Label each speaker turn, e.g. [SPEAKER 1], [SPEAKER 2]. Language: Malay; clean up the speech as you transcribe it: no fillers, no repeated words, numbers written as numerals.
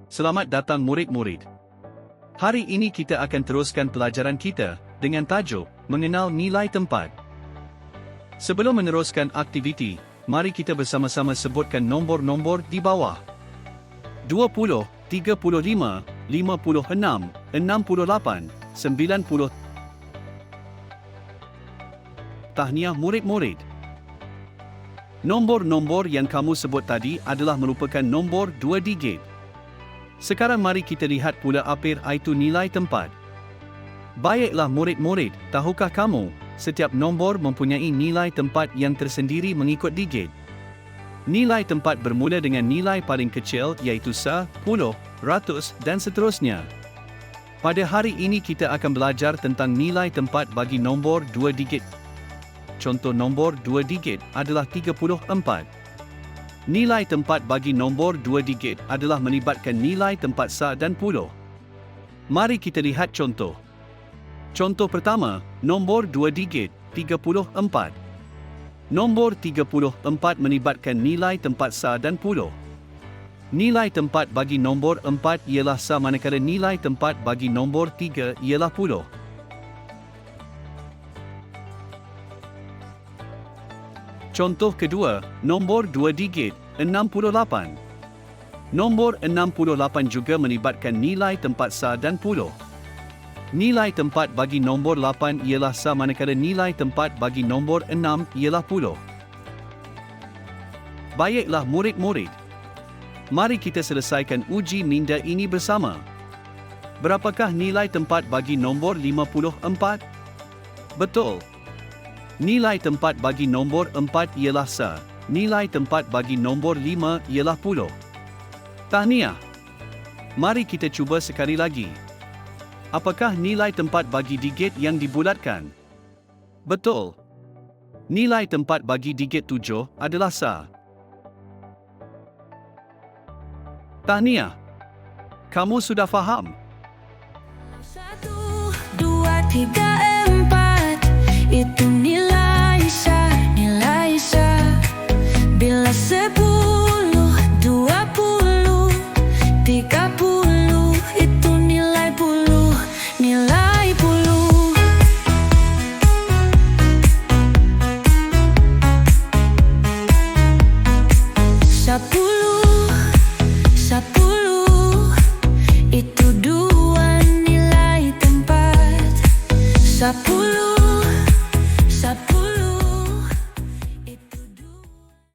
[SPEAKER 1] Selamat datang murid-murid. Hari ini kita akan teruskan pelajaran kita dengan tajuk Mengenal Nilai Tempat. Sebelum meneruskan aktiviti, mari kita bersama-sama sebutkan nombor-nombor di bawah. 20, 35, 56, 68, 90. Tahniah murid-murid. Nombor-nombor yang kamu sebut tadi adalah merupakan nombor 2 digit. Sekarang mari kita lihat pula apa itu nilai tempat. Baiklah murid-murid, tahukah kamu, setiap nombor mempunyai nilai tempat yang tersendiri mengikut digit. Nilai tempat bermula dengan nilai paling kecil iaitu 10, 100 dan seterusnya. Pada hari ini kita akan belajar tentang nilai tempat bagi nombor 2 digit. Contoh nombor 2 digit adalah 34. Nilai tempat bagi nombor 2 digit adalah melibatkan nilai tempat sa dan puluh. Mari kita lihat contoh. Contoh pertama, nombor 2 digit, 34. Nombor 34 melibatkan nilai tempat sa dan puluh. Nilai tempat bagi nombor 4 ialah sa manakala nilai tempat bagi nombor 3 ialah puluh. Contoh kedua, nombor 2 digit, 68. Nombor 68 juga melibatkan nilai tempat sa dan puluh. Nilai tempat bagi nombor 8 ialah sa manakala nilai tempat bagi nombor 6 ialah puluh. Baiklah murid-murid. Mari kita selesaikan uji minda ini bersama. Berapakah nilai tempat bagi nombor 54? Betul. Nilai tempat bagi nombor 4 ialah sa. Nilai tempat bagi nombor 5 ialah puluh. Tahniah. Mari kita cuba sekali lagi. Apakah nilai tempat bagi digit yang dibulatkan? Betul. Nilai tempat bagi digit 7 adalah sa. Tahniah. Kamu sudah faham?
[SPEAKER 2] 1, 2, 3, 4. Itu nilai sa, nilai sa. Bila 10, 20, 30, itu nilai puluh, nilai puluh. 10